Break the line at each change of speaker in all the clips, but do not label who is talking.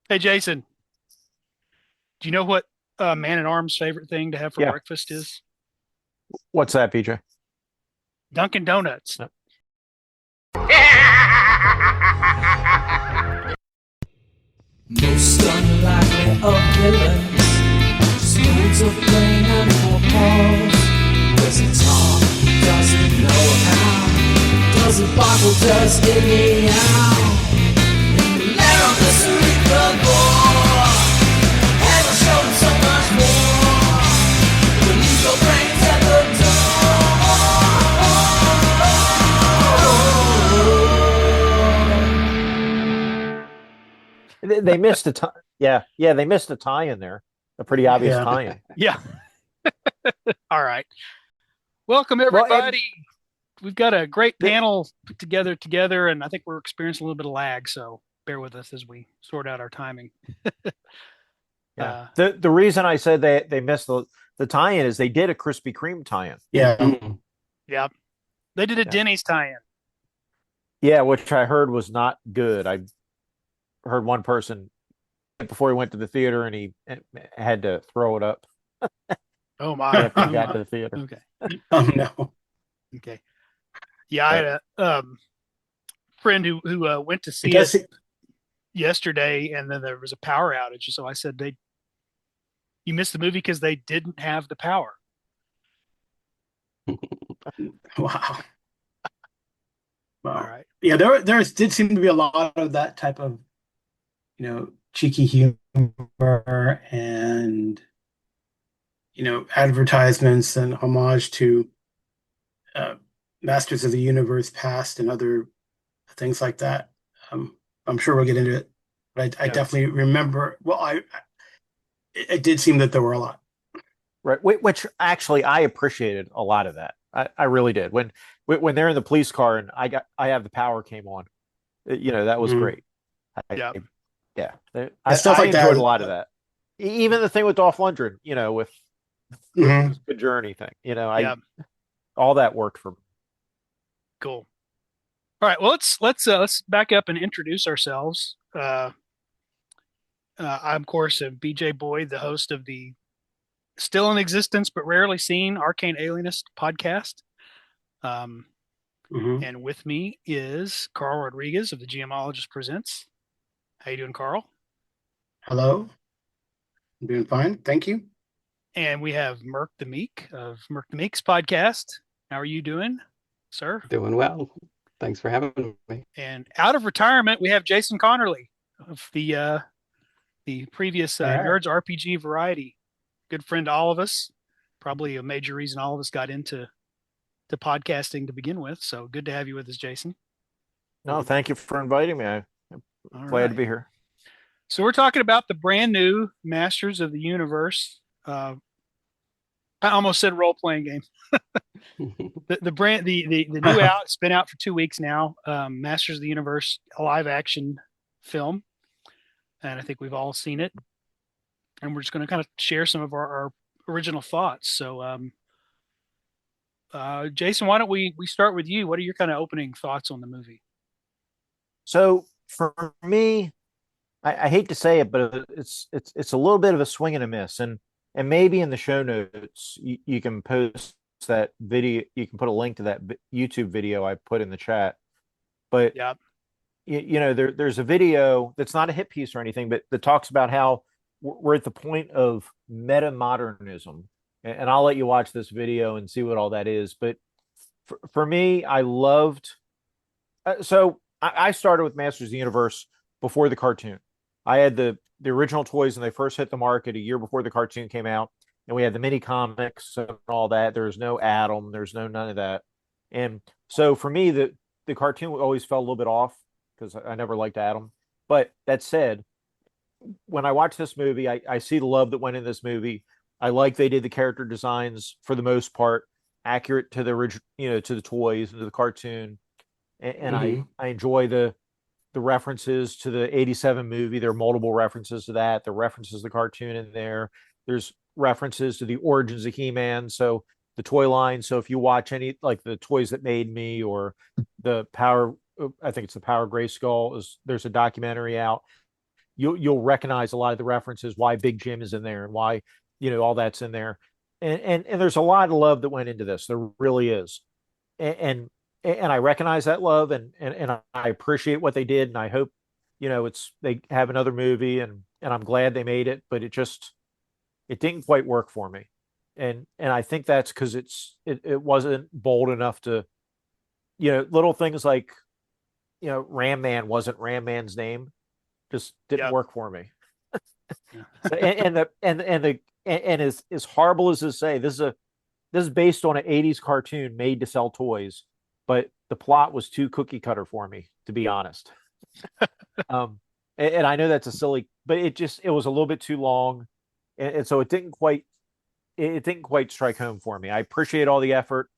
Hey, Jason, do you know what Man at Arms' favorite thing to have for
Yeah.
breakfast is?
What's that, PJ?
Dunkin' Donuts.
No.
Most unlikely of villains, smooths of brain and for pause. Does it talk? Does it know how? Does it bottle? Does it meow? In the lair of the Cerebrevore, has shown so much more. When you go brains at the
They missed a tie. Yeah, they missed a tie in there. A pretty obvious
Yeah.
tie-in.
Yeah. All right. Welcome,
Well,
everybody. We've got a great
the,
panel put together, and I think we're experiencing a little bit of lag, so bear with us as we sort out our timing.
yeah,
Uh,
the reason I said they missed the tie-in is they did a Krispy Kreme tie-in.
Yeah.
yeah, they did a
Yeah,
Denny's tie-in.
yeah, which I heard was not good. I heard one person before he went to the theater and he had to throw it up
Oh my.
after he
Oh
got
my.
to the theater.
Okay.
Oh no.
Okay. Yeah, I
But
had a friend who went to
I
see it
guess it,
yesterday, and then there was a power outage. So I said, you missed the movie because they didn't have the power.
wow.
All
Wow.
right.
Yeah, there did seem to be a lot of that type of, cheeky humor and, advertisements and homage to uh, Masters of the Universe past and other things like that. I'm sure we'll get into it, but I
Yeah.
definitely remember. Well, it did seem that there were a lot.
right, which actually I appreciated a lot of that. I really did. When they're in the police car and I have the power came on. That was
Mhm.
great. I,
Yeah.
yeah,
And stuff
I
like that.
enjoyed a lot of that. Even the thing with Dolph Lundgren, with
Mhm.
the journey thing, I
Yeah.
all that worked for me.
Cool. All right. Well, let's back up and introduce ourselves. I'm, of course, BJ Boyd, the host of the still in existence but rarely seen Arcane Alienist podcast. Um,
Mhm.
and with me is Carl Rodriguez of the GMologist Presents. How you doing, Carl?
Hello. I'm doing fine. Thank you.
And we have Merc the Meek of Merc the Meek's podcast. How are you doing, sir?
Doing well. Thanks for having me.
And out of retirement, we have Jason Connerly of the previous
All right.
Nerds RPG Variety. Good friend to all of us. Probably a major reason all of us got into podcasting to begin with. So good to have you with us, Jason.
No, thank you for inviting me. I'm
All
glad to
right.
be here.
So we're talking about the brand new Masters of the Universe. I almost said role playing game. The new out. It's been out for 2 weeks now. Masters of the Universe, a live action film, and I think we've all seen it. And we're just going to kind of share some of our original thoughts. So, Jason, why don't we start with you? What are your kind of opening thoughts on the movie?
So for me, I hate to say it, but it's a little bit of a swing and a miss, and maybe in the show notes you can post that video. You can put a link to that YouTube video I put in the chat. But
Yeah,
there's a video that's not a hit piece or anything, but that talks about how we're at the point of meta modernism, and I'll let you watch this video and see what all that is. But for me, I loved. So I started with Masters of the Universe before the cartoon. I had the original toys, and they first hit the market a year before the cartoon came out, and we had the mini comics and all that. There's no Atom, there's no none of that, and so for me, the cartoon always felt a little bit off because I never liked Atom. But that said, when I watch this movie, I see the love that went in this movie. I like they did the character designs for the most part accurate to the original, to the toys and to the cartoon, and
Mhm.
I enjoy the references to the '87 movie. There are multiple references to that. The references to the cartoon in there. There's references to the origins of He-Man. So the toy line. So if you watch any like the Toys That Made Me or the Power, I think it's the Power of Grayskull. There's a documentary out. you'll recognize a lot of the references, why Big Jim is in there and why, all that's in there. And there's a lot of love that went into this. There really is. And I recognize that love, and I appreciate what they did, and I hope, they have another movie, and I'm glad they made it, but it didn't quite work for me. And I think that's because it wasn't bold enough to, little things like, Ram Man wasn't Ram Man's name, just didn't work for me. And as horrible as this say, this is based on an 80s cartoon made to sell toys, but the plot was too cookie cutter for me, to be honest. And I know that's a silly, but it was a little bit too long, and so it didn't quite strike home for me. I appreciate all the effort,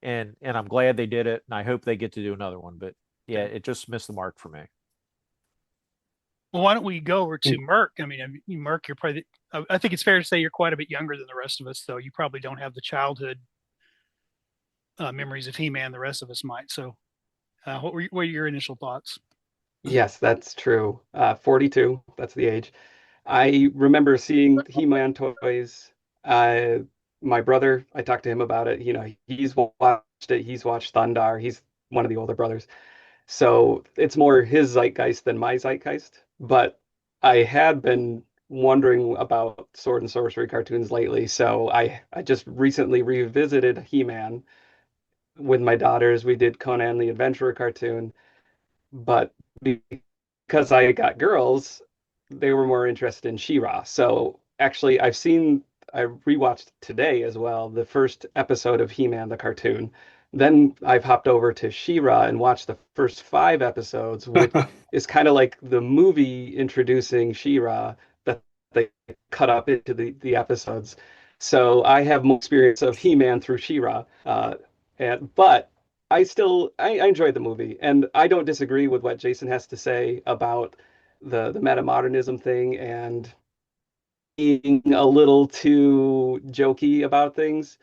and I'm glad they did it, and I hope they get to do another one. But yeah, it just missed the mark for me.
Well, why don't we go over to Merc? I mean, Merc, you're probably, I think it's fair to say you're quite a bit younger than the rest of us, though. You probably don't have the childhood memories of He-Man the rest of us might. So what were your initial thoughts?
Yes, that's true. 42, that's the age. I remember seeing He-Man toys. Uh, my brother, I talked to him about it. He's watched it. He's watched Thundar. He's one of the older brothers. So it's more his zeitgeist than my zeitgeist. But I had been wondering about sword and sorcery cartoons lately. So I just recently revisited He-Man with my daughters. We did Conan the Adventurer cartoon. But because I got girls, they were more interested in She-Ra. So actually, I rewatched today as well, the first episode of He-Man, the cartoon. Then I've hopped over to She-Ra and watched the first 5 episodes, which is kind of like the movie introducing She-Ra that they cut up into the episodes. So I have more experience of He-Man through She-Ra. But I enjoyed the movie, and I don't disagree with what Jason has to say about the meta-modernism thing and being a little too jokey about things.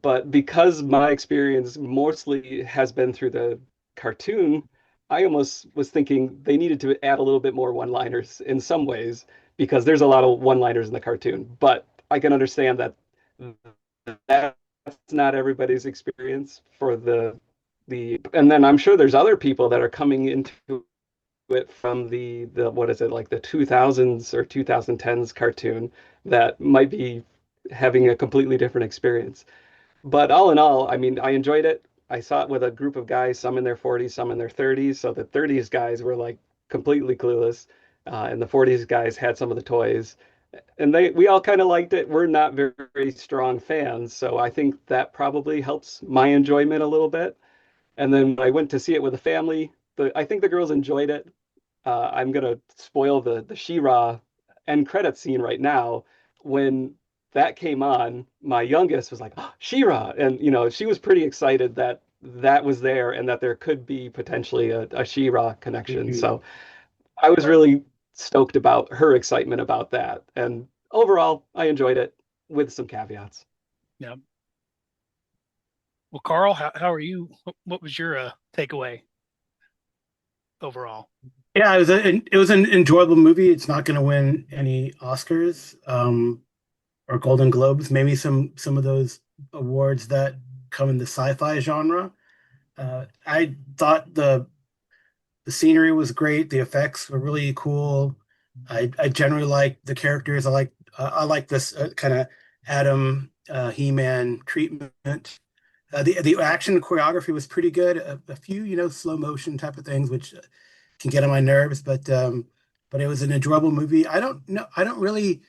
But because my experience mostly has been through the cartoon, I almost was thinking they needed to add a little bit more one-liners in some ways, because there's a lot of one-liners in the cartoon. But I can understand that that's not everybody's experience for and then I'm sure there's other people that are coming into it from the what is it, like the 2000s or 2010s cartoon, that might be having a completely different experience. But all in all, I mean, I enjoyed it. I saw it with a group of guys, some in their 40s, some in their 30s. So the 30s guys were like completely clueless, and the 40s guys had some of the toys, and we all kind of liked it. We're not very, very strong fans, so I think that probably helps my enjoyment a little bit. And then I went to see it with a family. I think the girls enjoyed it. I'm gonna spoil the She-Ra end credit scene right now. When that came on, my youngest was like, oh, She-Ra, and she was pretty excited that that was there and that there could be potentially a She-Ra connection.
Mhm.
So I was really stoked about her excitement about that. And overall, I enjoyed it with some caveats.
Yeah. Well, Carl, how are you? What was your takeaway overall?
Yeah, it was an enjoyable movie. It's not going to win any Oscars or Golden Globes. Maybe some of those awards that come in the sci-fi genre. I thought the scenery was great. The effects were really cool. I generally like the characters. I like this kind of Adam He-Man treatment. The action choreography was pretty good. A few, slow motion type of things, which can get on my nerves, but it was an enjoyable movie. I don't know. I don't really.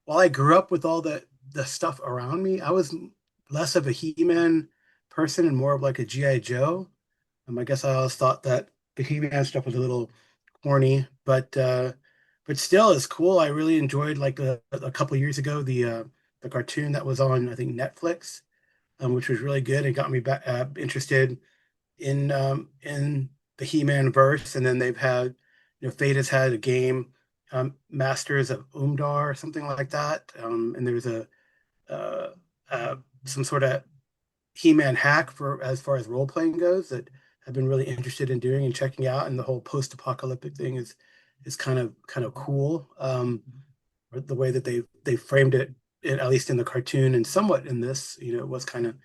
While I grew up with all the stuff around me, I was less of a He-Man person and more of like a GI Joe. I guess I always thought that the He-Man stuff was a little corny, but still, it's cool. I really enjoyed like a couple years ago the cartoon that was on, I think, Netflix, which was really good. It got me back interested in the He-Man verse. And then they've had, Fate has had a game, Masters of Umdar or something like that. And there's uh, some sort of He-Man hack for as far as role playing goes that I've been really interested in doing and checking out. And the whole post-apocalyptic thing is is kind of cool. The way that they framed it, at least in the cartoon and somewhat in this, it was kind of,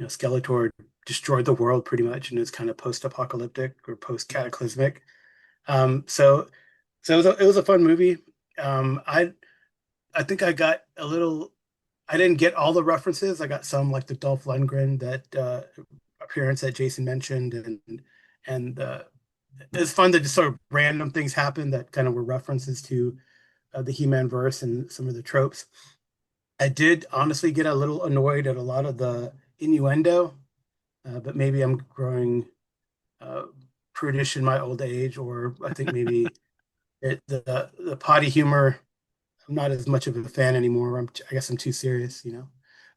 Skeletor destroyed the world pretty much, and it's kind of post-apocalyptic or post-cataclysmic. So it was a fun movie. I think I got a little. I didn't get all the references. I got some, like the Dolph Lundgren that appearance that Jason mentioned, and it's fun that just sort of random things happen that kind of were references to the He-Man verse and some of the tropes. I did honestly get a little annoyed at a lot of the innuendo, but maybe I'm growing uh, prudish in my old age, or I think maybe the potty humor. I'm not as much of a fan anymore. I guess I'm too serious.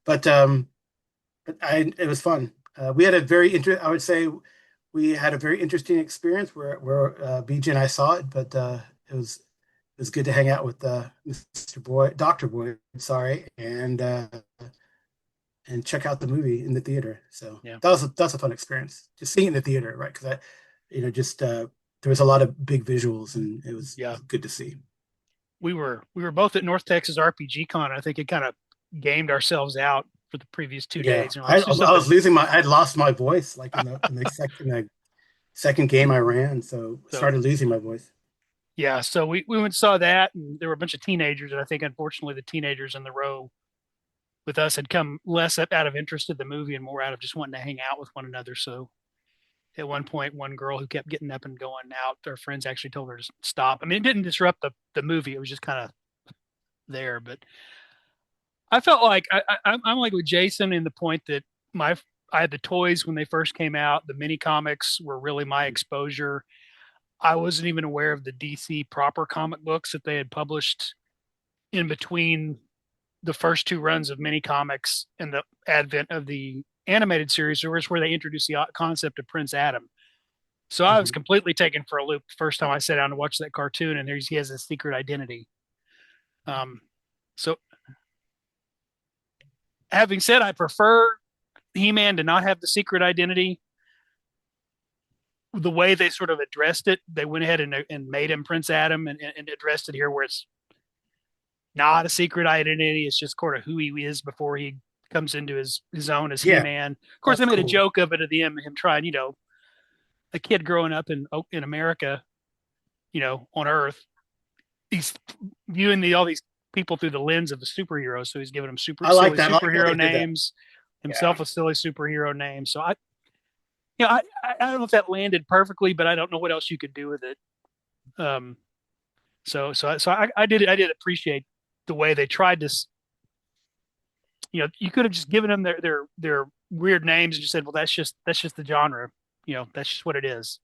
But it was fun. We had a very I would say we had a very interesting experience where BJ and I saw it, but it was good to hang out with Mr. Boyd, Dr. Boyd, sorry, and check out the movie in the theater. So
Yeah.
that's a fun experience. Just seeing it in the theater, right? Because just there was a lot of big visuals, and it was good to see.
We were both at North Texas RPG Con. I think it kind of gamed ourselves out for the previous 2 days.
I was losing I had lost my voice like in the second game I ran, so started losing my voice.
Yeah, so we went and saw that, and there were a bunch of teenagers, and I think unfortunately the teenagers in the row with us had come less out of interest in the movie and more out of just wanting to hang out with one another. So at one point, one girl who kept getting up and going out, their friends actually told her to stop. I mean, it didn't disrupt the movie; it was just kind of there. But I felt like I'm like with Jason in the point that I had the toys when they first came out. The mini comics were really my exposure. I wasn't even aware of the DC proper comic books that they had published in between the first two runs of mini comics and the advent of the animated series, where they introduced the concept of Prince Adam. So I was completely taken for a loop the first time I sat down to watch that cartoon, and he has a secret identity. So having said, I prefer He-Man to not have the secret identity. The way they sort of addressed it, they went ahead and made him Prince Adam and addressed it here where it's not a secret identity. It's just sort of who he is before he comes into his own as He-Man. Of course, they made a joke of it at the end, him trying, a kid growing up in America, on Earth, he's viewing all these people through the lens of the superhero. So he's giving them superhero names, himself a silly superhero name. So I don't know if that landed perfectly, but I don't know what else you could do with it. So I did appreciate the way they tried to. You could have just given them their weird names and just said, well, that's just the genre. That's just what it is.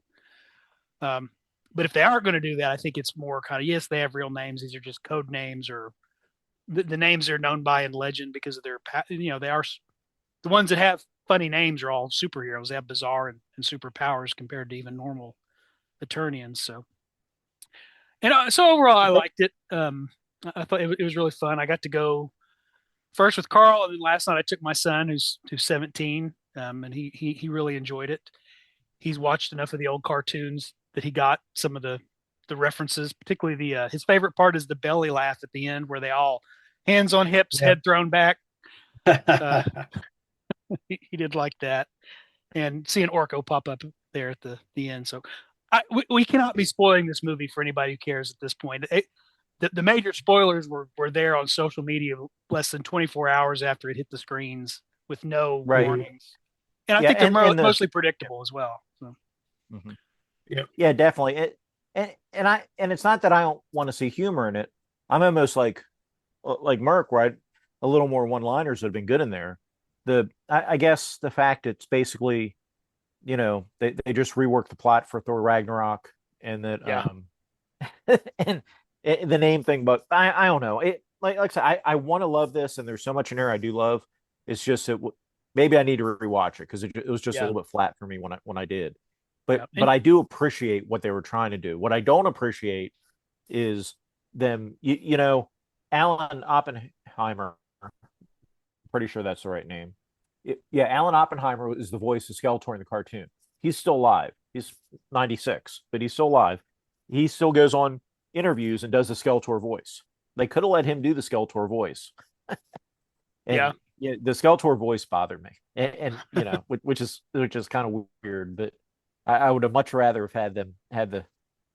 But if they aren't going to do that, I think it's more kind of, yes, they have real names. These are just code names, or the names they're known by in legend because of their, they are the ones that have funny names are all superheroes. They have bizarre and superpowers compared to even normal Eternians. So overall, I liked it. I thought it was really fun. I got to go first with Carl, and then last night I took my son, who's 17, and he really enjoyed it. He's watched enough of the old cartoons that he got some of the references, particularly his favorite part is the belly laugh at the end, where they all hands on hips, head thrown back. He did like that, and seeing Orko pop up there at the end. So we cannot be spoiling this movie for anybody who cares at this point. The major spoilers were there on social media less than 24 hours after it hit the screens with no warnings. And I think they're mostly predictable as well. So.
Yeah, definitely. And it's not that I don't want to see humor in it. I'm almost like Merc, where a little more one-liners would have been good in there. I guess the fact it's basically, they just reworked the plot for Thor Ragnarok, and that and the name thing, but I don't know. It like I said, I want to love this, and there's so much in there I do love. It's just that maybe I need to rewatch it because it was just a little bit flat for me when I did. But I do appreciate what they were trying to do. What I don't appreciate is them, Alan Oppenheimer. Pretty sure that's the right name. Alan Oppenheimer is the voice of Skeletor in the cartoon. He's still alive. He's 96, but he's still alive. He still goes on interviews and does the Skeletor voice. They could have let him do the Skeletor voice.
Yeah.
And yeah, the Skeletor voice bothered me, and you know, which is kind of weird. But I would have much rather have had them had the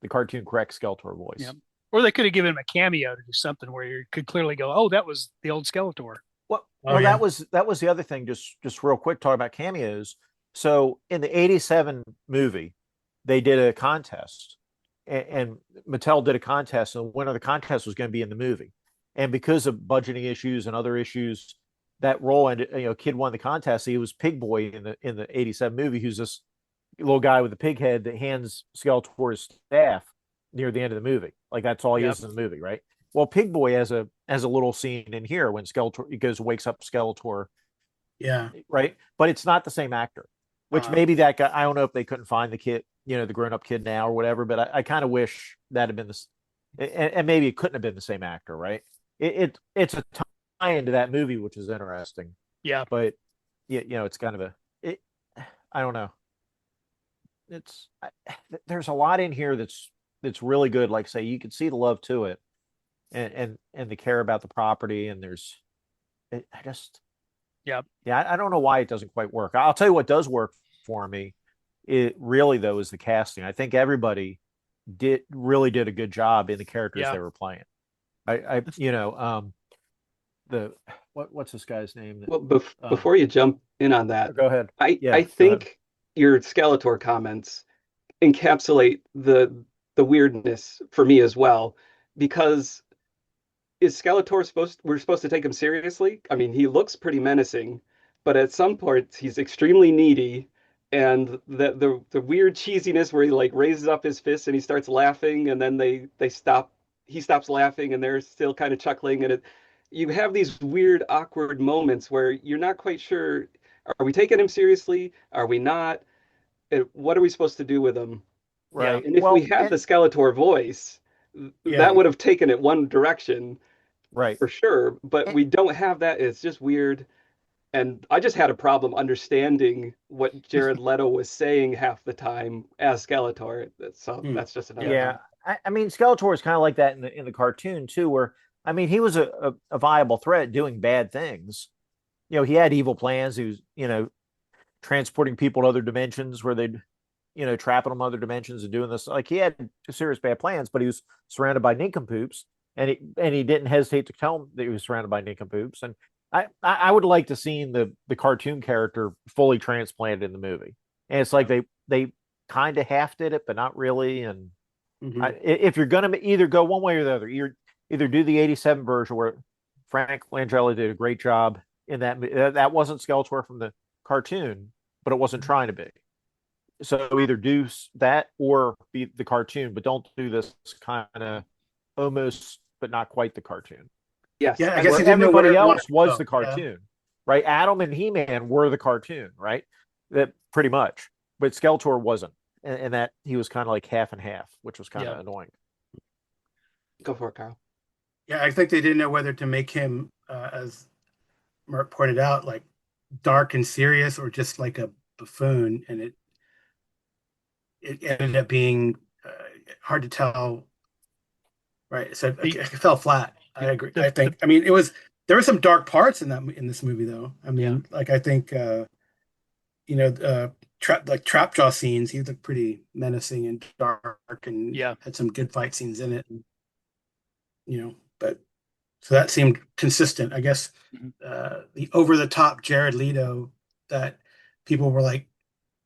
cartoon correct Skeletor voice.
Yeah. Or they could have given him a cameo to do something where you could clearly go, "Oh, that was the old Skeletor."
Well,
yeah.
that was the other thing. Just real quick, talking about cameos. So in the '87 movie, they did a contest, and Mattel did a contest, and the winner of the contest was going to be in the movie. And because of budgeting issues and other issues, that role ended. You know, kid won the contest. He was Pig Boy in the '87 movie, who's this little guy with a pig head that hands Skeletor's staff near the end of the movie. Like that's all he
Yep.
is in the movie, right? Well, Pig Boy has a little scene in here when Skeletor he goes wakes up Skeletor,
Yeah.
right? But it's not the same actor. Which maybe that guy. I don't know if they couldn't find the kid, you know, the grown up kid now or whatever. But I kind of wish that had been this, and maybe it couldn't have been the same actor, right? It's a tie into that movie, which is interesting.
Yeah.
But you know, it's kind of a it. I don't know. It's there's a lot in here that's really good. Like say, you can see the love to it, and the care about the property, and there's I just
Yeah.
yeah, I don't know why it doesn't quite work. I'll tell you what does work for me. It really though is the casting. I think everybody really did a good job in the characters
Yeah.
they were playing. I you know the what's this guy's name?
Well, before you jump in on that,
Go ahead.
I
Yeah,
I
go ahead.
think your Skeletor comments encapsulate the weirdness for me as well, because is Skeletor we're supposed to take him seriously? I mean, he looks pretty menacing, but at some parts he's extremely needy, and the weird cheesiness where he like raises up his fist and he starts laughing, and then they stop, he stops laughing and they're still kind of chuckling, and you have these weird awkward moments where you're not quite sure, are we taking him seriously? Are we not? What are we supposed to do with him?
Right.
And if we had the Skeletor voice,
Yeah.
that would have taken it one direction
right.
for sure, but we don't have that. It's just weird. And I just had a problem understanding what Jared Leto was saying half the time as Skeletor. So that's just another
Yeah. I mean, Skeletor is kind of like that in the cartoon too, where I mean, he was a viable threat doing bad things. You know, he had evil plans. He was, you know, transporting people to other dimensions where they'd, you know, trapping them in other dimensions and doing this. Like he had serious bad plans, but he was surrounded by nincompoops, and he didn't hesitate to tell them that he was surrounded by nincompoops. And I would like to see the cartoon character fully transplanted in the movie. And it's like they kind of half did it, but not really. And if you're gonna either go one way or the other, either do the '87 version where Frank Langella did a great job in that wasn't Skeletor from the cartoon, but it wasn't trying to be. So either do that or be the cartoon, but don't do this kind of almost, but not quite the cartoon.
Yes.
Yeah, I guess he didn't know
everybody
where
else was the
yeah.
cartoon, right? Adam and He-Man were the cartoon, right? That pretty much, but Skeletor wasn't, and that he was kind of like half and half, which was kind of annoying.
Go for it, Carl.
Yeah, I think they didn't know whether to make him, as Mark pointed out, like dark and serious, or just like a buffoon, and it ended up being hard to tell. Right, so it fell flat. I agree. I think. I mean, there were some dark parts in this movie, though. I mean, like I think, you know, trap jaw scenes. He looked pretty menacing and dark, and had some good fight scenes in it. And, you know, but so that seemed consistent. I guess the over the top Jared Leto that people were like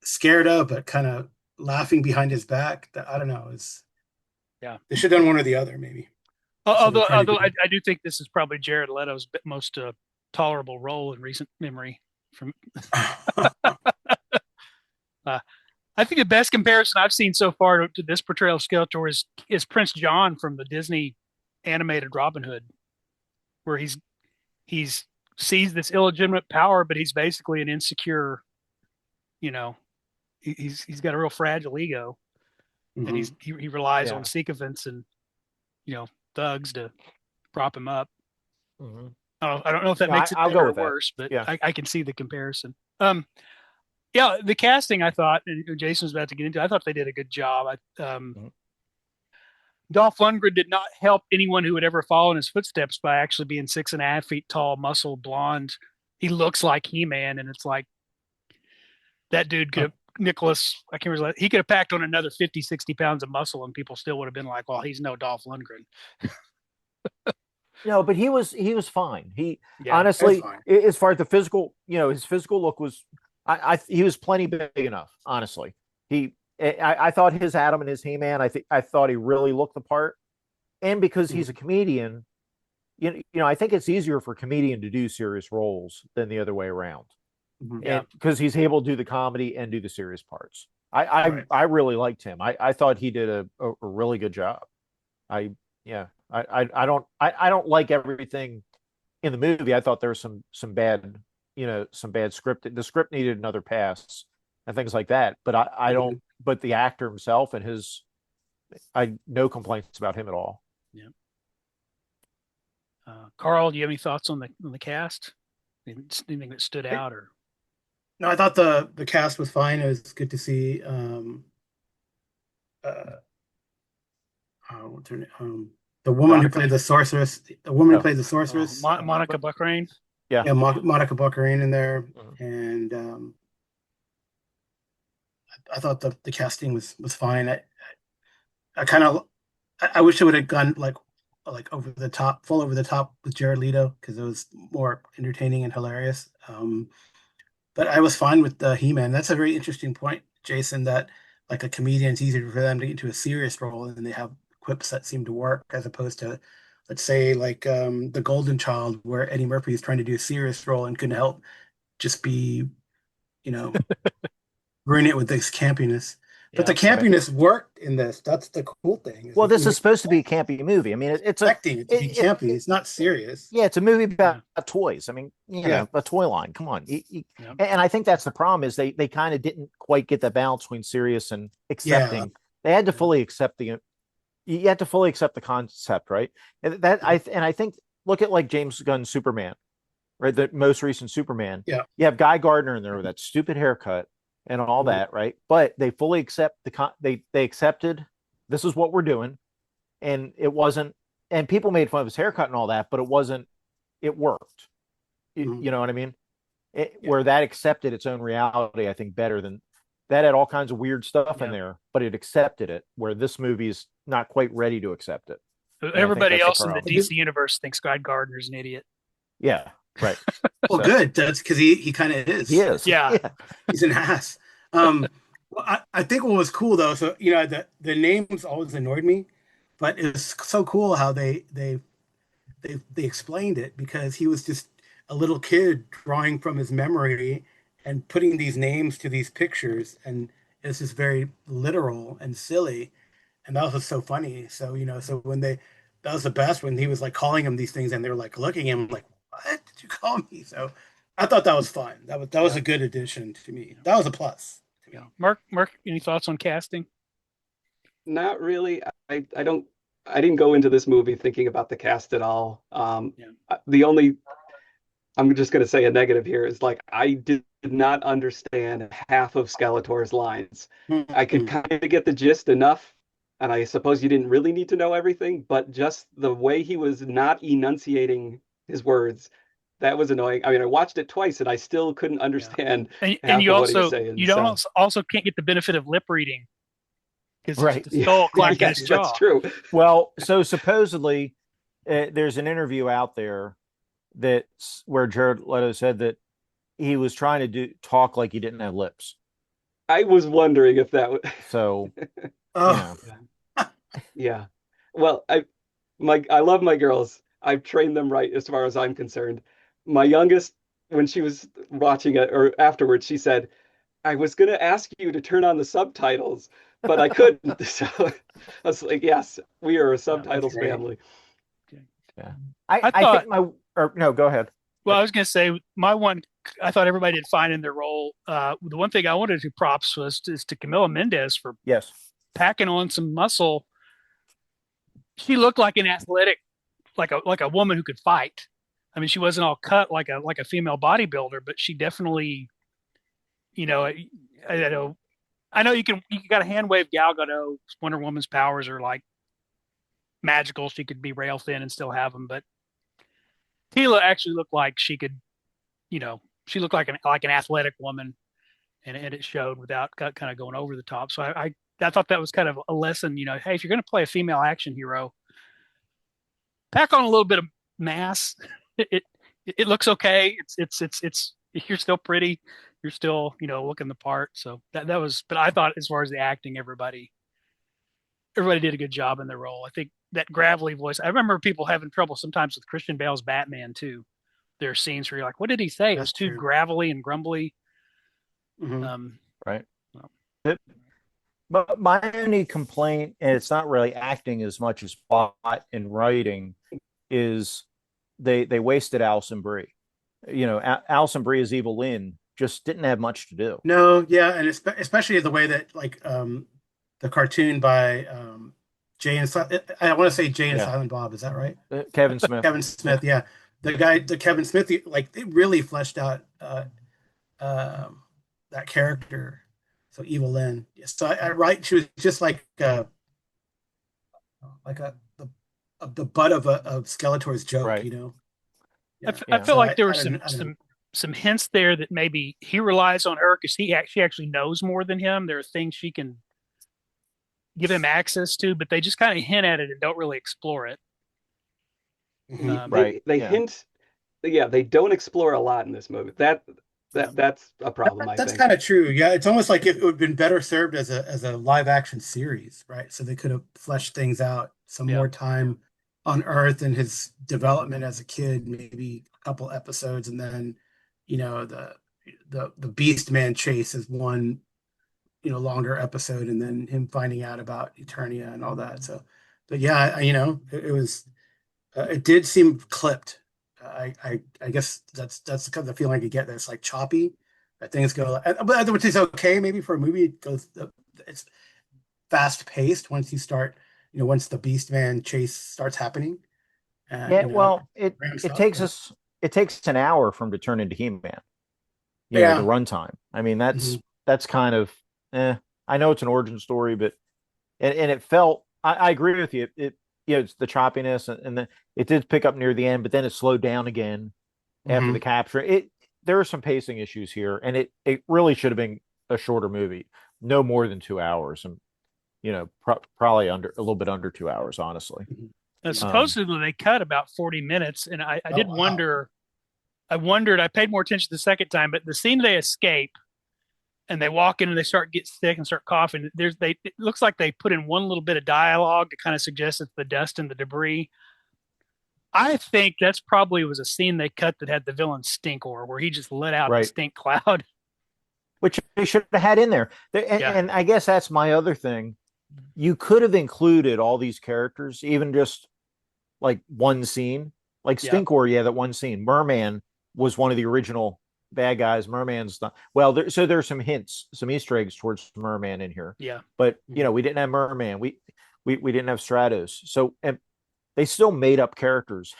scared of, but kind of laughing behind his back. That I don't know is.
Yeah,
they should have done one or the other, maybe.
Although I do think this is probably Jared Leto's most tolerable role in recent memory. From I think the best comparison I've seen so far to this portrayal of Skeletor is Prince John from the Disney animated Robin Hood, where he's sees this illegitimate power, but he's basically an insecure, you know, he's got a real fragile ego. And he relies on sycophants and, you know, thugs to prop him up. I don't know if that makes it better or worse, but I can see the comparison. The casting, I thought, and Jason was about to get into, I thought they did a good job. Dolph Lundgren did not help anyone who would ever follow in his footsteps by actually being 6.5 feet tall, muscle, blonde. He looks like He-Man, and it's like that dude could have, Nicholas, I can't remember, he could have packed on another 50, 60 pounds of muscle, and people still would have been like, well, he's no Dolph Lundgren.
No, but he was fine. He
Yeah,
honestly,
fine.
as far as the physical, his physical look was, he was plenty big enough. Honestly, I thought his Adam and his He-Man, I thought he really looked the part, and because he's a comedian, I think it's easier for a comedian to do serious roles than the other way around.
Yeah.
And because he's able to do the comedy and do the serious parts. I really liked him. I thought he did a really good job. I don't like everything in the movie. I thought there was some bad script. The script needed another pass and things like that. But I don't. But the actor himself and no complaints about him at all.
Yeah. Carl, do you have any thoughts on the cast? Anything that stood out or?
No, I thought the cast was fine. It was good to see. What's her name? The woman who played the sorceress. The woman who played the sorceress.
Monica Buckrain.
Yeah, Monica Buckrain in there, and I thought the casting was fine. I wish it would have gone like over the top, full over the top with Jared Leto, because it was more entertaining and hilarious. But I was fine with the He-Man. That's a very interesting point, Jason, that like a comedian, it's easier for them to get into a serious role and they have quips that seem to work, as opposed to, let's say, like The Golden Child, where Eddie Murphy is trying to do a serious role and couldn't help just be, ruin it with this campiness. But the campiness worked in this. That's the cool thing.
Well, this is supposed to be a campy movie. I mean, it's
expecting it to be campy. It's not serious.
Yeah, it's a movie about toys. I mean, a toy line. Come on. And I think that's the problem, is they kind of didn't quite get the balance between serious and accepting. Yeah. They had to fully accept you had to fully accept the concept, right? And I think, look at like James Gunn's Superman, right? The most recent Superman.
Yeah.
You have Guy Gardner in there with that stupid haircut and all that, right? But they fully accept they accepted this is what we're doing, and it wasn't. And people made fun of his haircut and all that, but it wasn't. It worked. You know what I mean? Where that accepted its own reality, I think, better than that. Had all kinds of weird stuff in there, but it accepted it. Where this movie's not quite ready to accept it.
Everybody else in the DC universe thinks Guy Gardner's an idiot.
Yeah. Right.
Well, good. That's because he kind of is.
He is.
Yeah.
He's an ass. Well, I think what was cool though, so the names always annoyed me, but it's so cool how they explained it, because he was just a little kid drawing from his memory and putting these names to these pictures, and it's just very literal and silly, and that was so funny. So so when that was the best, when he was like calling him these things and they were like looking at him like, what did you call me? So I thought that was fun. That was a good addition to me. That was a plus.
Yeah. Mark, any thoughts on casting?
Not really. I didn't go into this movie thinking about the cast at all. I'm just going to say a negative here, is like, I did not understand half of Skeletor's lines. I could kind of get the gist enough, and I suppose you didn't really need to know everything, but just the way he was not enunciating his words, that was annoying. I mean, I watched it twice and I still couldn't understand.
And you also can't get the benefit of lip reading, because the skull clacking his jaw.
That's true.
Well, so supposedly there's an interview out there where Jared Leto said that he was trying to talk like he didn't have lips.
I was wondering if that was
so.
Yeah. Well, I love my girls. I've trained them right as far as I'm concerned. My youngest, when she was watching it or afterwards, she said, I was going to ask you to turn on the subtitles, but I couldn't. So I was like, yes, we are a subtitles family.
Yeah. I think no, go ahead.
Well, I was going to say I thought everybody did fine in their role. The one thing I wanted to props was to Camila Mendes for packing on some muscle. She looked like an athletic, like a woman who could fight. I mean, she wasn't all cut like a female bodybuilder, but she definitely, I know you got to hand wave Gal Gadot. Wonder Woman's powers are like magical. She could be rail thin and still have them, but Tila actually looked like she could, she looked like an athletic woman, and it showed without kind of going over the top. So I thought that was kind of a lesson. Hey, if you're going to play a female action hero, pack on a little bit of mass. It it looks okay. It's you're still pretty. You're still looking the part. So that was. But I thought as far as the acting, everybody did a good job in their role. I think that gravelly voice. I remember people having trouble sometimes with Christian Bale's Batman too. There are scenes where you're like, what did he say? It was too gravelly and grumbly.
Mm-hmm.
Right. Well. But my only complaint, and it's not really acting as much as plot and writing, is they wasted Alison Brie. Alison Brie as Evil Lynn just didn't have much to do.
No, yeah, and especially the way that the cartoon by Jay and I want to say Jay and Silent Bob. Is that right?
Kevin Smith.
Kevin Smith, yeah. The Kevin Smith, like it really fleshed out that character. So Evil Lynn. So she was just like the butt of Skeletor's joke,
right.
Yeah.
I feel like there were some hints there that maybe he relies on her because she actually knows more than him. There are things she can give him access to, but they just kind of hint at it and don't really explore it.
Mm-hmm.
Right. They hint. Yeah, they don't explore a lot in this movie. That's a problem.
That's kind of true. Yeah, it's almost like it would have been better served as a live action series, right? So they could have fleshed things out, some more time on Earth and his development as a kid, maybe a couple episodes, and then the Beast Man chase is one longer episode, and then him finding out about Eternia and all that. So, but yeah, it was it did seem clipped. I guess that's the kind of feeling I could get. That it's like choppy. That things go, but which is okay maybe for a movie. It goes, it's fast paced once you start. Once the Beast Man chase starts happening.
Well, it takes an hour for him to turn into He-Man. The runtime. I mean, that's kind of. I know it's an origin story, but and it felt. I agree with you. It's the choppiness, and then it did pick up near the end, but then it slowed down again after the capture. There are some pacing issues here, and it really should have been a shorter movie, no more than 2 hours, and probably a little bit under 2 hours, honestly.
Supposedly they cut about 40 minutes, and I did wonder. I wondered. I paid more attention the second time, but the scene they escape. And they walk in and they start get sick and start coughing. It looks like they put in one little bit of dialogue to kind of suggest it's the dust and the debris. I think that's probably was a scene they cut that had the villain Stinkor, where he just let out a stink cloud,
which they should have had in there. And I guess that's my other thing. You could have included all these characters, even just like one scene, like Stinkor. That one scene. Merman was one of the original bad guys. Merman's not so there's some hints, some Easter eggs towards Merman in here. But we didn't have Merman. We didn't have Stratos. So and they still made up characters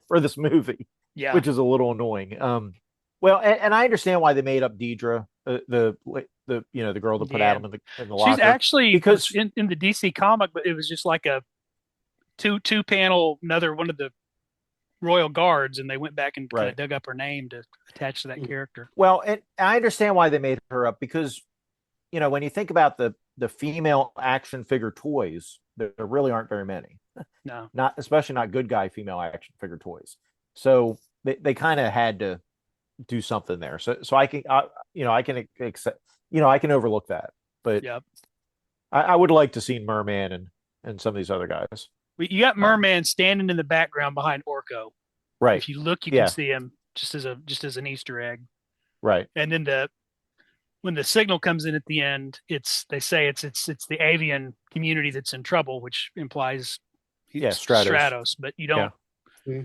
for this movie, which is a little annoying. Well, and I understand why they made up Deidre, the girl that put Adam in the locker.
She's actually because in the DC comic, but it was just like a two panel another one of the Royal Guards, and they went back and kind of dug up her name to attach to that character.
Well, and I understand why they made her up because, when you think about the female action figure toys, there really aren't very many.
No,
especially not good guy female action figure toys. So they kind of had to do something there. So I can I can accept, I can overlook that. But I would like to see Merman and some of these other guys.
You got Merman standing in the background behind Orko.
Right.
If you look, you can see him just as an Easter egg.
Right.
And then when the signal comes in at the end, they say it's the avian community that's in trouble, which implies Stratos. But you don't. Yeah.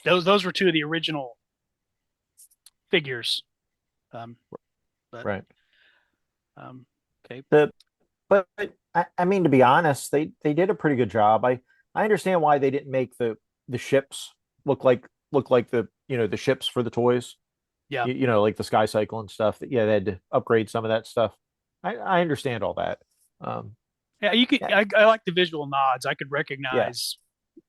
Those were two of the original figures.
Right.
Okay.
But I mean, to be honest, they did a pretty good job. I understand why they didn't make the ships look like the the ships for the toys.
Yeah.
Like the Sky Cycle and stuff. They had to upgrade some of that stuff. I understand all that.
Yeah, you could. I like the visual nods. I could recognize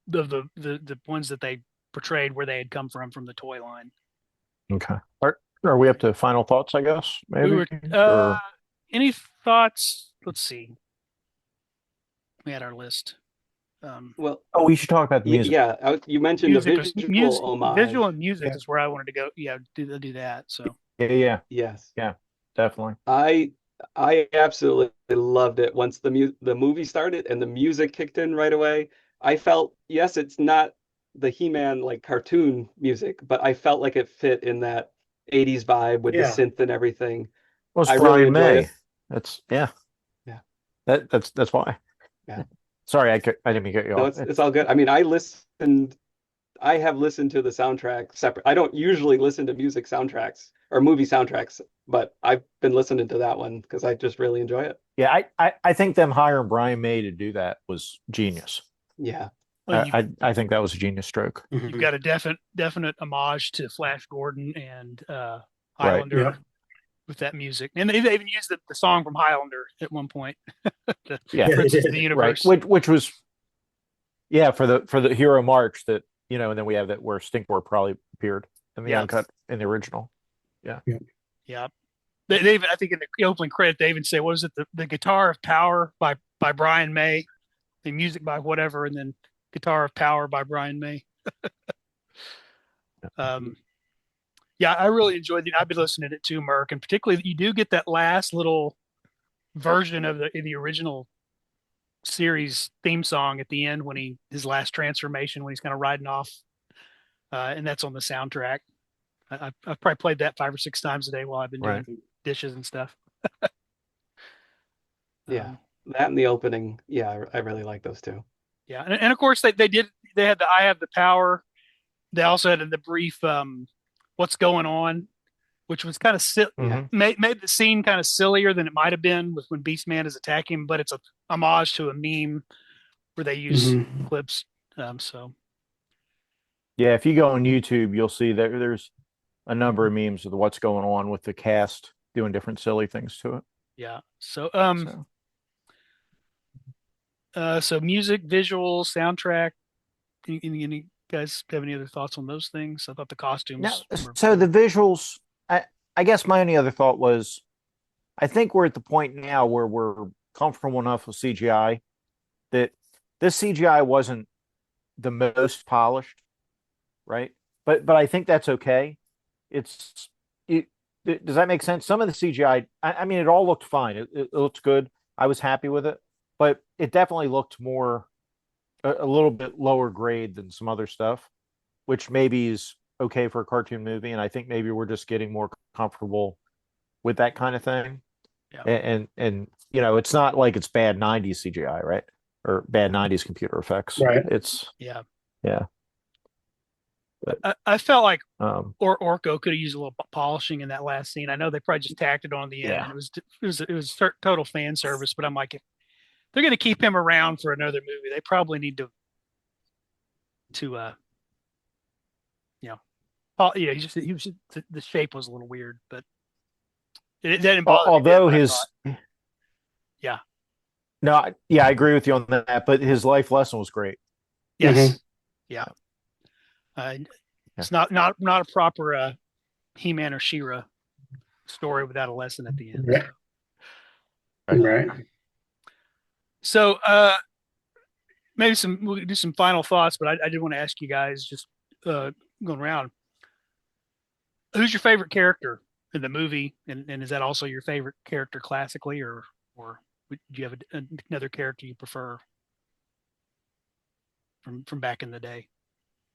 the ones that they portrayed where they had come from the toy line.
Okay. Are we up to final thoughts, I guess,
We
maybe?
were
Or
any thoughts? Let's see. We had our list.
Well,
oh, we should talk about the music.
yeah, you mentioned the visual
visual
homage.
and music
Yeah.
is where I wanted to go. Yeah, do that. So
Yeah,
Yes.
yeah, definitely.
I absolutely loved it once the movie started and the music kicked in right away. I felt, yes, it's not the He-Man like cartoon music, but I felt like it fit in that 80s vibe with the
Yeah.
synth and everything.
Well, it's
I really
Brian
enjoyed
May.
it.
That's yeah.
Yeah.
That's why.
Yeah.
Sorry, I didn't mean to cut you
No,
off.
it's all good. I mean, I have listened to the soundtrack separate. I don't usually listen to music soundtracks or movie soundtracks, but I've been listening to that one because I just really enjoy it.
Yeah, I think them hiring Brian May to do that was genius.
Yeah.
well,
I think that was a genius stroke.
you've got a definite homage to Flash Gordon and
Right.
Highlander
Yeah.
with that music, and they even used the song from Highlander at one point. The
Yeah.
Princes of the
Right.
Universe.
Which was for the Hero March that and then we have that where Stinkor probably appeared in the
Yeah.
uncut in the original.
Yeah. They even, I think in the opening credit, they even say, what is it? The Guitar of Power by Brian May, the music by whatever, and then Guitar of Power by Brian May. Yeah, I really enjoyed it. I've been listening to it too, Merc, and particularly you do get that last little version of the original series theme song at the end when his last transformation when he's kind of riding off, and that's on the soundtrack. I've probably played that 5 or 6 times a day while I've been doing dishes and stuff.
Yeah. That and the opening. Yeah, I really like those two.
Yeah, and of course they had the I Have the Power. They also had the brief What's Going On, which was kind of made the scene kind of sillier than it might have been with when Beastman is attacking him, but it's a homage to a meme where they use clips. So
yeah, if you go on YouTube, you'll see there's a number of memes of what's going on with the cast doing different silly things to it.
yeah, so music, visual, soundtrack. Any guys have any other thoughts on those things? I thought the costumes.
So the visuals, I guess my only other thought was, I think we're at the point now where we're comfortable enough with CGI that this CGI wasn't the most polished, right? But I think that's okay. Does that make sense? Some of the CGI, I mean, it all looked fine. It looked good. I was happy with it, but it definitely looked more a little bit lower grade than some other stuff, which maybe is okay for a cartoon movie. And I think maybe we're just getting more comfortable with that kind of thing. Yeah. And it's not like it's bad 90s CGI, right? Or bad 90s computer effects.
Right.
It's
yeah.
But,
I felt like Orko could have used a little polishing in that last scene. I know they probably just tacked it on the end.
Yeah.
It was total fan service, but I'm like, if they're going to keep him around for another movie, they probably need to the shape was a little weird, but it didn't bother
although
me.
I agree with you on that, but his life lesson was great.
Yes. Yeah. It's not a proper He-Man or She-Ra story without a lesson at the end.
Right.
So maybe we'll do some final thoughts, but I did want to ask you guys, just going around, who's your favorite character in the movie, and is that also your favorite character classically, or do you have another character you prefer from back in the day?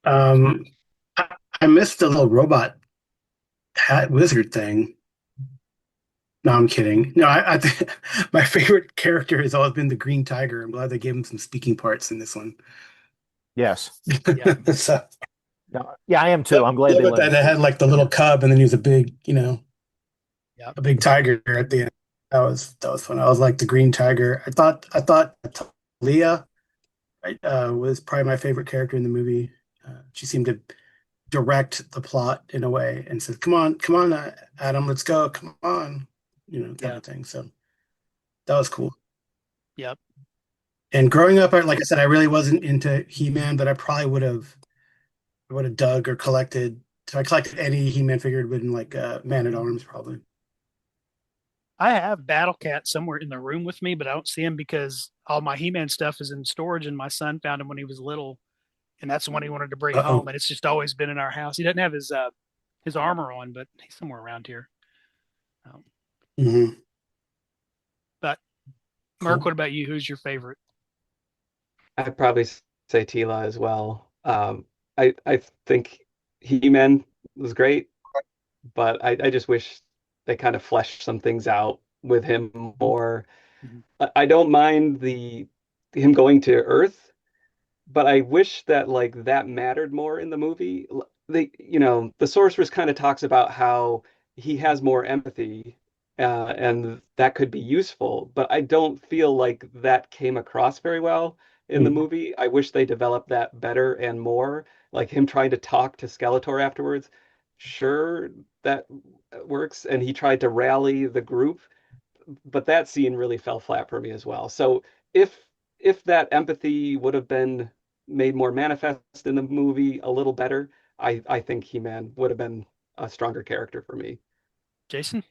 I missed the little robot hat wizard thing. No, I'm kidding. No, I think my favorite character has always been the Green Tiger. I'm glad they gave him some speaking parts in this one.
Yes.
Yeah. So,
I am too. I'm glad
they had like the little cub, and then he was a big, a big tiger at the end. That was fun. I was like the Green Tiger. I thought Leah was probably my favorite character in the movie. She seemed to direct the plot in a way and said, come on, Adam, let's go. Come on. Kind of thing. So that was cool.
Yep.
And growing up, like I said, I really wasn't into He-Man, but I probably would have dug or collected. So I collected any He-Man figure it would have been like Man at Arms, probably.
I have Battle Cat somewhere in the room with me, but I don't see him because all my He-Man stuff is in storage, and my son found him when he was little, and that's the one he wanted to bring home,
Uh-oh.
and it's just always been in our house. He doesn't have his armor on, but he's somewhere around here. Um,
Hmm.
but Mark,
Cool.
what about you? Who's your favorite?
I'd probably say Tila as well. I think He-Man was great, but I just wish they kind of fleshed some things out with him more.
Mhm.
I don't mind the him going to Earth, but I wish that like that mattered more in the movie. The sorceress kind of talks about how he has more empathy, and that could be useful, but I don't feel like that came across very well in the
Mhm.
movie. I wish they developed that better and more, like him trying to talk to Skeletor afterwards. Sure, that works, and he tried to rally the group, but that scene really fell flat for me as well. So if if that empathy would have been made more manifest in the movie a little better, I think He-Man would have been a stronger character for me.
Jason?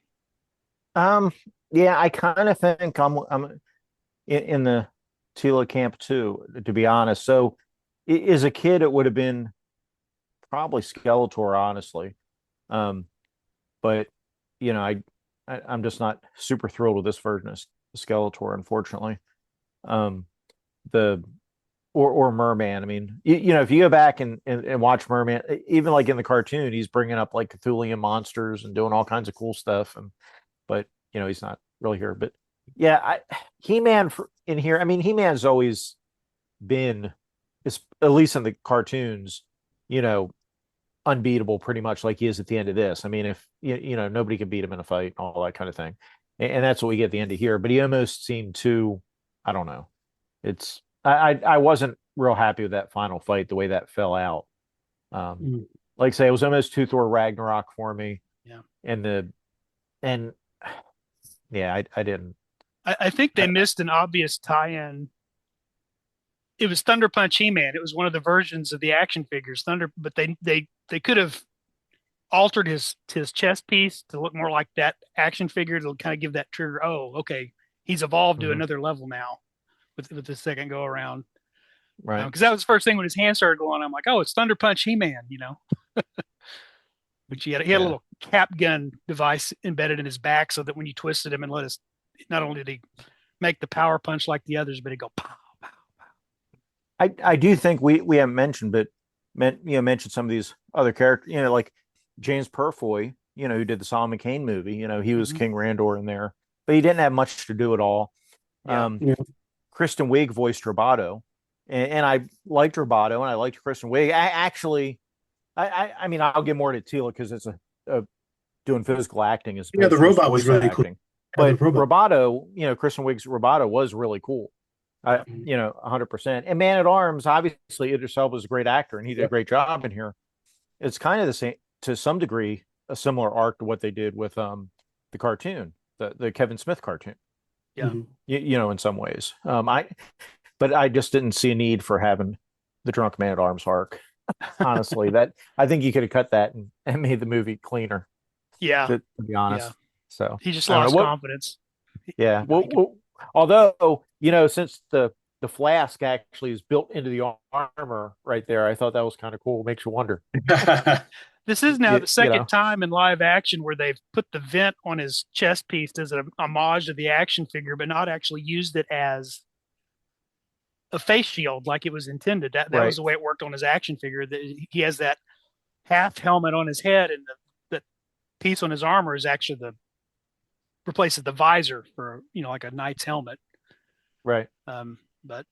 Um, yeah, I kind of think I'm in the Tila camp too, to be honest. So, as a kid, it would have been probably Skeletor, honestly. Um, but I'm just not super thrilled with this version of Skeletor, unfortunately. Um, the or Merman. I mean, if you go back and watch Merman, even like in the cartoon, he's bringing up like Cthulhian monsters and doing all kinds of cool stuff. And but he's not really here. But yeah, He-Man in here. I mean, He-Man's always been, at least in the cartoons, you know, unbeatable pretty much like he is at the end of this. I mean, if nobody can beat him in a fight, all that kind of thing. And that's what we get at the end of here. But he almost seemed too, I don't know. It's I wasn't real happy with that final fight, the way that fell out. Um,
Mhm.
like I say, it was almost two Thor Ragnarok for me.
Yeah.
And and yeah, I didn't.
I think they missed an obvious tie-in. It was Thunder Punch He-Man. It was one of the versions of the action figures, but they could have altered his chest piece to look more like that action figure to kind of give that trigger. Oh, okay, he's evolved to
Mhm.
another level now with the second go around.
Right.
Because that was the first thing when his hand started going. I'm like, oh, it's Thunder Punch He-Man, Which he had a
Yeah.
little cap gun device embedded in his back so that when you twisted him and let us, not only did he make the power punch like the others, but he'd go pow, pow.
I do think we haven't mentioned, but mentioned some of these other characters. Like James Purfoy. Who did the Solomon Kane movie. He was
Mm-hmm.
King Randor in there, but he didn't have much to do at all.
Yeah.
Um,
Yeah.
Kristen Wiig voiced Roboto, and I liked Roboto, and I liked Kristen Wiig. I mean, I'll get more to Tila because it's a doing physical acting as
Yeah, the
opposed to just
robot was
voice
really cool.
acting.
Yeah, the
But
robot.
Roboto, Kristen Wiig's Roboto was really cool.
Mhm.
100%. And Man at Arms, obviously, Idris Elba was a great actor, and he did a
Yep.
great job in here. It's kind of the same, to some degree, a similar arc to what they did with the cartoon, the Kevin Smith cartoon.
Yeah.
Mhm.
In some ways. But I just didn't see a need for having the drunk Man at Arms arc. Honestly, that I think you could have cut that and made the movie cleaner.
Yeah.
To be
Yeah.
honest, so
He just
I don't know
lost
what.
confidence.
Yeah,
He could,
although since the flask actually is built into the armor right there, I thought that was kind of cool. Makes you wonder.
this is now the
You
second
know,
time in live action where they've put the vent on his chest piece as an homage to the action figure, but not actually used it as a face shield like it was intended. That was
right,
the way it worked on his action figure. That he has that half helmet on his head, and the piece on his armor is actually the replaces the visor for like a knight's helmet.
right.
But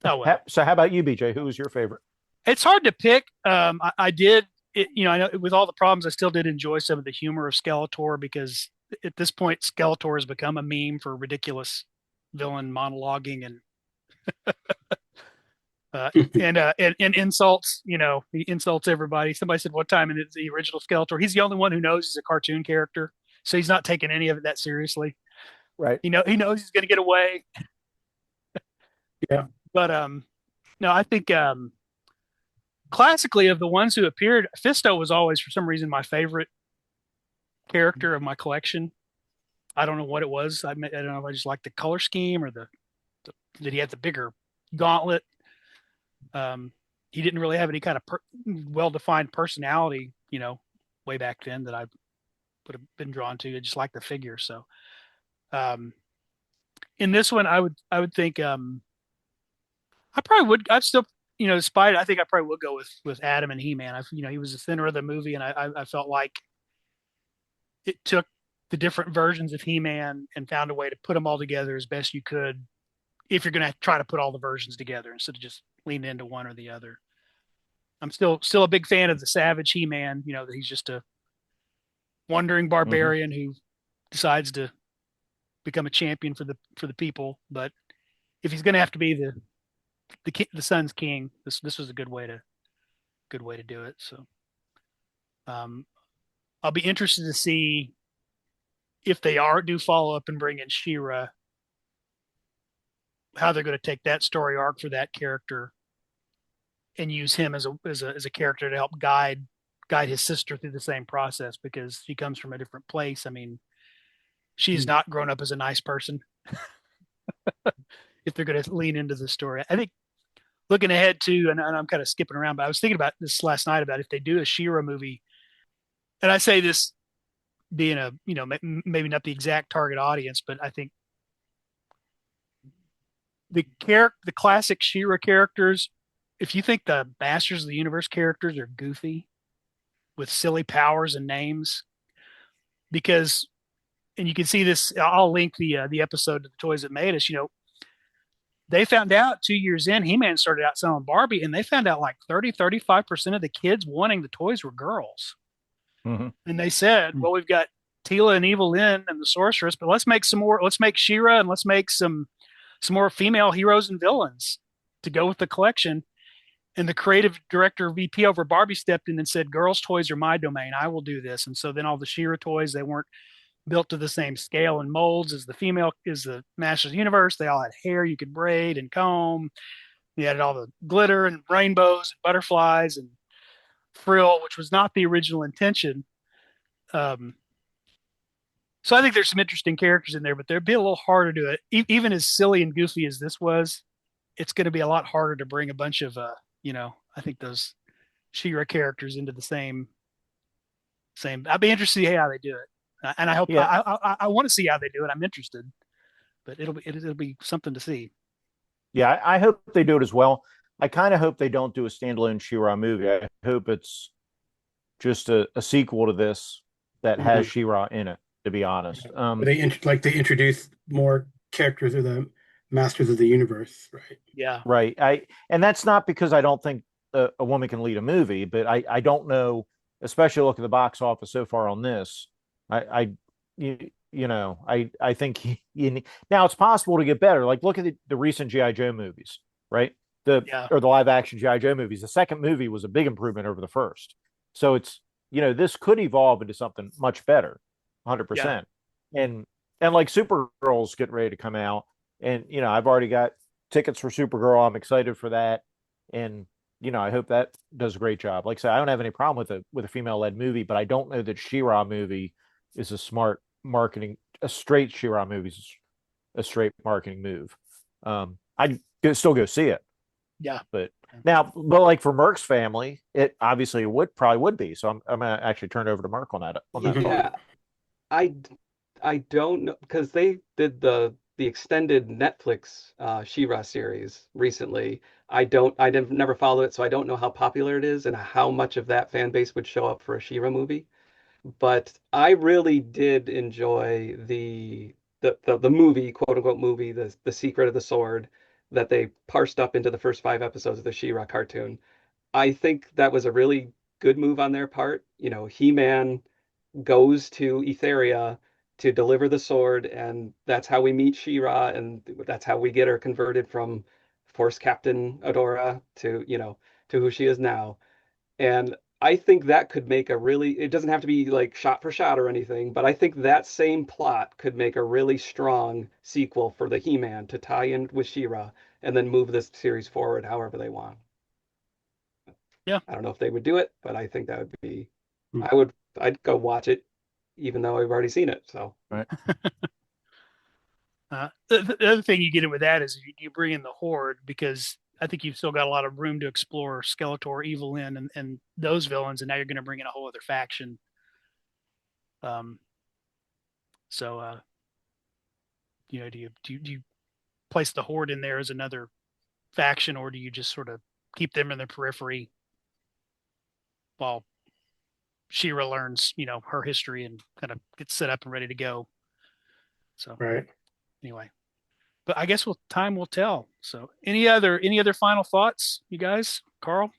oh well.
So how about you, BJ? Who was your favorite?
It's hard to pick. I did it, I know with all the problems, I still did enjoy some of the humor of Skeletor because at this point, Skeletor has become a meme for ridiculous villain monologuing and insults. He insults everybody. Somebody said one time, and it's the original Skeletor. He's the only one who knows he's a cartoon character, so he's not taking any of it that seriously.
Right.
He knows he's going to get away.
Yeah.
But no, I think classically of the ones who appeared, Fisto was always for some reason my favorite character of my collection. I don't know what it was. I don't know if I just liked the color scheme or the that he had the bigger gauntlet. Um, he didn't really have any kind of well-defined personality, way back then that I would have been drawn to. I just like the figure. So um, in this one, I would think I probably would. I'd still, despite I think I probably would go with Adam and He Man. He was the center of the movie, and I felt like it took the different versions of He Man and found a way to put them all together as best you could. If you're going to try to put all the versions together instead of just leaning into one or the other. I'm still a big fan of the Savage He Man. That he's just a wandering
Mm-hmm.
barbarian who decides to become a champion for the people. But if he's going to have to be the Sun's king, this was a good way to do it. So um, I'll be interested to see if they do follow up and bring in She-Ra, how they're going to take that story arc for that character and use him as a character to help guide his sister through the same process because she comes from a different place. I mean, she's not grown up as a nice person. If they're going to lean into the story, I think looking ahead to, and I'm kind of skipping around, but I was thinking about this last night about if they do a She-Ra movie, and I say this being maybe not the exact target audience, but I think the classic She-Ra characters, if you think the Masters of the Universe characters are goofy with silly powers and names, because and you can see this. I'll link the episode to the Toys That Made Us. They found out 2 years in, He-Man started out selling Barbie, and they found out like 35% of the kids wanting the toys were girls.
Mm-hmm.
And they said, well, we've got Tila and Evil Lynn and the Sorceress, but let's make some more. Let's make She-Ra and let's make some more female heroes and villains to go with the collection. And the creative director VP over Barbie stepped in and said, girls' toys are my domain. I will do this. And so then all the She-Ra toys, they weren't built to the same scale and molds as the Masters of the Universe. They all had hair you could braid and comb. You had all the glitter and rainbows and butterflies and frill, which was not the original intention. So I think there's some interesting characters in there, but they'd be a little harder to do it. Even as silly and goofy as this was, it's going to be a lot harder to bring a bunch of, I think those She-Ra characters into the same. I'd be interested to see how they do it. And I hope
Yeah.
I want to see how they do it. I'm interested, but it'll be something to see.
Yeah, I hope they do it as well. I kind of hope they don't do a standalone She-Ra movie. I hope it's just a sequel to this that has She-Ra in it, to be honest.
They introduce more characters of the Masters of the Universe, right?
Yeah.
Right. And that's not because I don't think a woman can lead a movie, but I don't know, especially look at the box office so far on this. I think now it's possible to get better. Like look at the recent GI Joe movies, right? The live action GI Joe movies. The second movie was a big improvement over the first. So it's this could evolve into something much better, 100%. And like Supergirl's getting ready to come out, and I've already got tickets for Supergirl. I'm excited for that, and I hope that does a great job. Like I said, I don't have any problem with a female led movie, but I don't know that She-Ra movie is a smart marketing. A straight She-Ra movie is a straight marketing move. I'd still go see it.
Yeah.
But like for Merck's family, it obviously probably would be. So I'm gonna actually turn it over to Mark on that.
Yeah, I don't know because they did the extended Netflix She-Ra series recently. I never followed it, so I don't know how popular it is and how much of that fan base would show up for a She-Ra movie. But I really did enjoy the movie, quote unquote movie, the Secret of the Sword that they parsed up into the first 5 episodes of the She-Ra cartoon. I think that was a really good move on their part. He-Man goes to Etheria to deliver the sword, and that's how we meet She-Ra, and that's how we get her converted from Force Captain Adora to who she is now. And I think that could make it doesn't have to be like shot for shot or anything, but I think that same plot could make a really strong sequel for the He-Man to tie in with She-Ra and then move this series forward however they want.
Yeah.
I don't know if they would do it, but I think that would be,
Hmm.
I'd go watch it even though I've already seen it. So
Right.
The other thing you get in with that is you bring in the Horde, because I think you've still got a lot of room to explore Skeletor, Evil Lyn, and those villains, and now you're going to bring in a whole other faction. So do you place the Horde in there as another faction, or do you just sort of keep them in the periphery while She-Ra learns, her history and kind of gets set up and ready to go? So
Right.
anyway, but I guess time will tell. So any other final thoughts, you guys? Carl?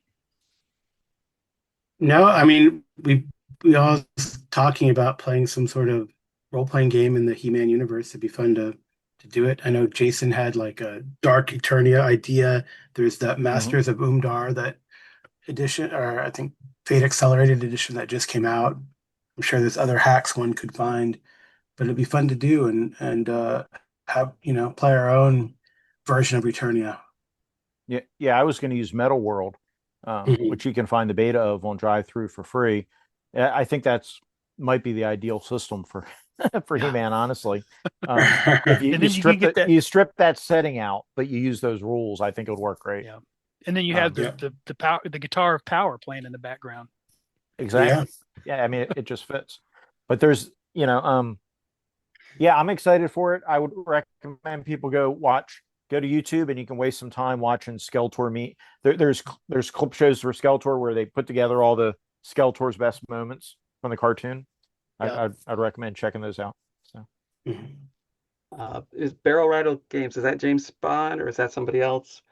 No, I mean we all talking about playing some sort of role playing game in the He-Man universe. It'd be fun to do it. I know Jason had like a Dark Eternia idea. There's that Masters of Umdar, that edition, or I think Fate Accelerated edition that just came out. I'm sure there's other hacks one could find, but it'd be fun to do and have play our own version of Eternia.
Yeah. I was going to use Metal World,
Mhm.
which you can find the beta of on Drive Through for free. I think that's might be the ideal system for for He-Man, honestly. If
And then you can get that.
you strip that setting out, but you use those rules, I think it would work great.
Yeah. And then you have
Yeah.
the power, the guitar of power playing in the background.
Exactly. Yeah, I mean, it just fits. But there's, yeah, I'm excited for it. I would recommend people go to YouTube, and you can waste some time watching Skeletor meet. There's clip shows for Skeletor where they put together all the Skeletor's best moments from the cartoon.
Yeah.
I'd recommend checking those out. So
Mhm.
is Barrel Rattle Games, is that James Spahn or is that somebody else?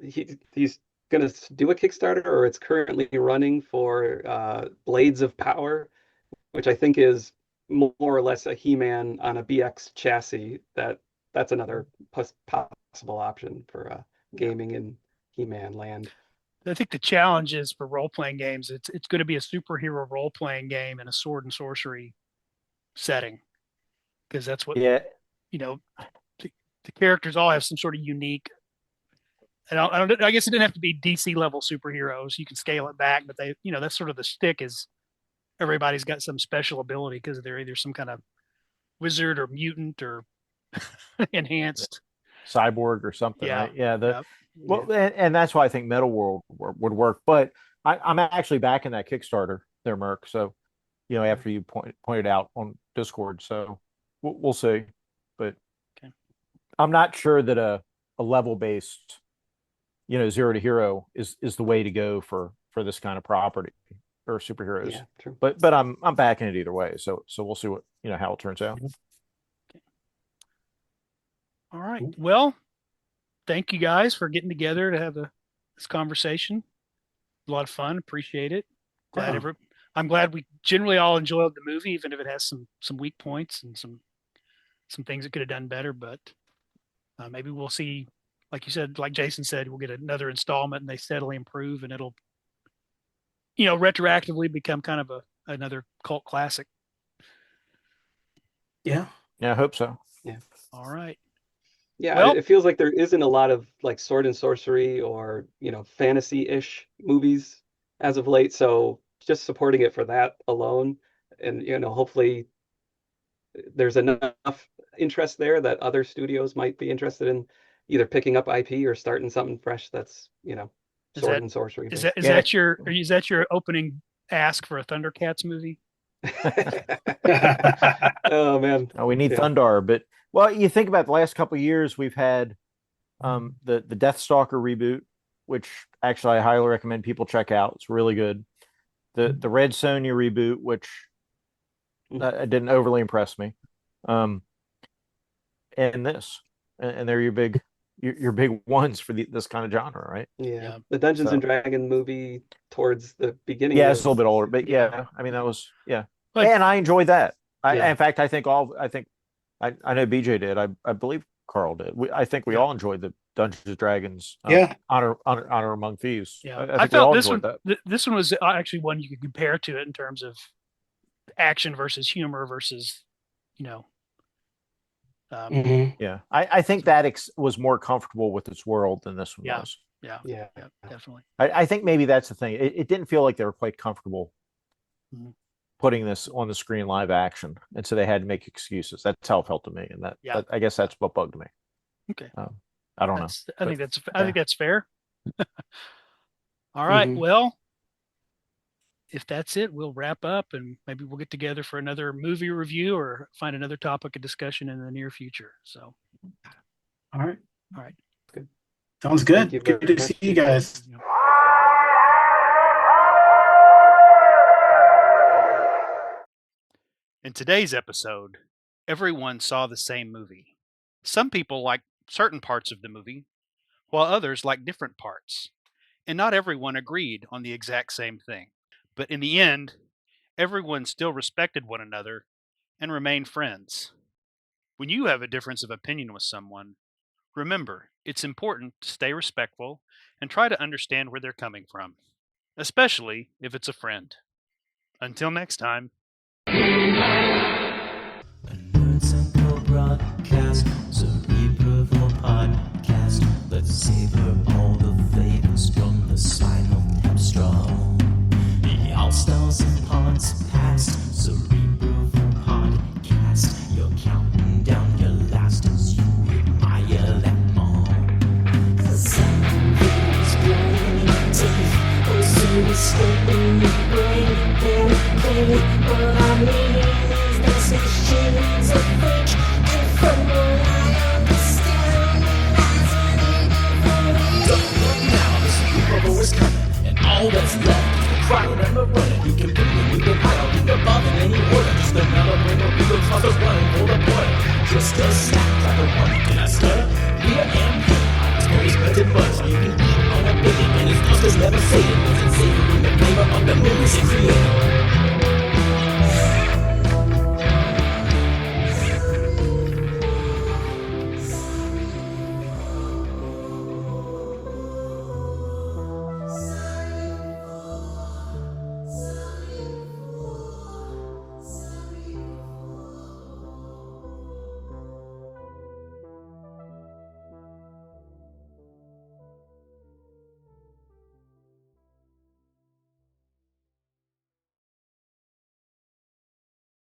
He's going to do a Kickstarter, or it's currently running for Blades of Power, which I think is more or less a He-Man on a BX chassis. That's another possible option for gaming in He-Man land.
I think the challenge is for role playing games. It's going to be a superhero role playing game in a sword and sorcery setting, because that's what
yeah,
the, the characters all have some sort of unique. And I guess it didn't have to be DC level superheroes. You can scale it back, but that's sort of the stick, is everybody's got some special ability because they're either some kind of wizard or mutant or enhanced.
Cyborg or something,
Yeah.
right? Yeah.
Yeah.
Well, and that's why I think Metal World would work. But I'm actually backing that Kickstarter there, Merc. So, after you pointed out on Discord, so we'll see. But
Okay.
I'm not sure that a level based, zero to hero is the way to go for this kind of property or superheroes.
Yeah, true.
But I'm backing it either way. So we'll see what how it turns out.
All right. Well, thank you guys for getting together to have this conversation. A lot of fun. Appreciate it. I'm glad we generally all enjoyed the movie, even if it has some weak points and some things it could have done better. But maybe we'll see, like you said, like Jason said, we'll get another installment and they steadily improve, and it'll retroactively become kind of another cult classic.
Yeah.
Yeah, I hope so.
Yeah.
All right.
Yeah,
Well,
it feels like there isn't a lot of like sword and sorcery or, fantasy-ish movies as of late. So just supporting it for that alone, and hopefully there's enough interest there that other studios might be interested in either picking up IP or starting something fresh that's, sword and sorcery.
Is that your opening ask for a Thundercats movie?
Oh man.
We need Thundar, but you think about the last couple of years, we've had the Deathstalker reboot, which actually I highly recommend people check out. It's really good. The Red Sonja reboot, which didn't overly impress me, and this, and they're your big ones for this kind of genre, right?
Yeah. The Dungeons and Dragons movie towards the beginning.
Yeah, it's a little bit older, but I mean that was and I enjoyed that. In fact, I know BJ did. I believe Carl did. I think we all enjoyed the Dungeons and Dragons. Honor Among Thieves.
Yeah, I felt this one was actually one you could compare to it in terms of action versus humor versus
Yeah, I think that was more comfortable with its world than this one was.
Yeah, definitely.
I think maybe that's the thing. It didn't feel like they were quite comfortable putting this on the screen live action, and so they had to make excuses. That's how it felt to me, and that I guess that's what bugged me.
Okay,
I don't know.
I think that's fair. All right, well, if that's it, we'll wrap up, and maybe we'll get together for another movie review or find another topic of discussion in the near future. So,
all right,
good.
Sounds good. Good to see you guys.
In today's episode, everyone saw the same movie. Some people like certain parts of the movie, while others like different parts. And not everyone agreed on the exact same thing. But in the end, everyone still respected one another and remained friends. When you have a difference of opinion with someone, remember, it's important to stay respectful and try to understand where they're coming from, especially if it's a friend. Until next time.
A Nerds and Co broadcast, Cerebrevore podcast. Let's savor all the flavors from the sign of Hemstrom. The All-Stars and Pods past, Cerebrevore podcast. You're counting down your last as you admire them all. Something's playing teeth, or escaping your brain. Baby, what I mean is this machine's a fake, and from what I understand, that's what it is. Don't look now, the Cerebrevore is coming, and all that's left is the crying and the running. You can bring it, you can hide, I'll be above in any order. Just another brain of real tossers running for the border. Just a snap like a one, did I stutter? We are MP, it's very splendid buzz, you can eat on a baby, and his toasters never say it, wasn't savoring the flavor of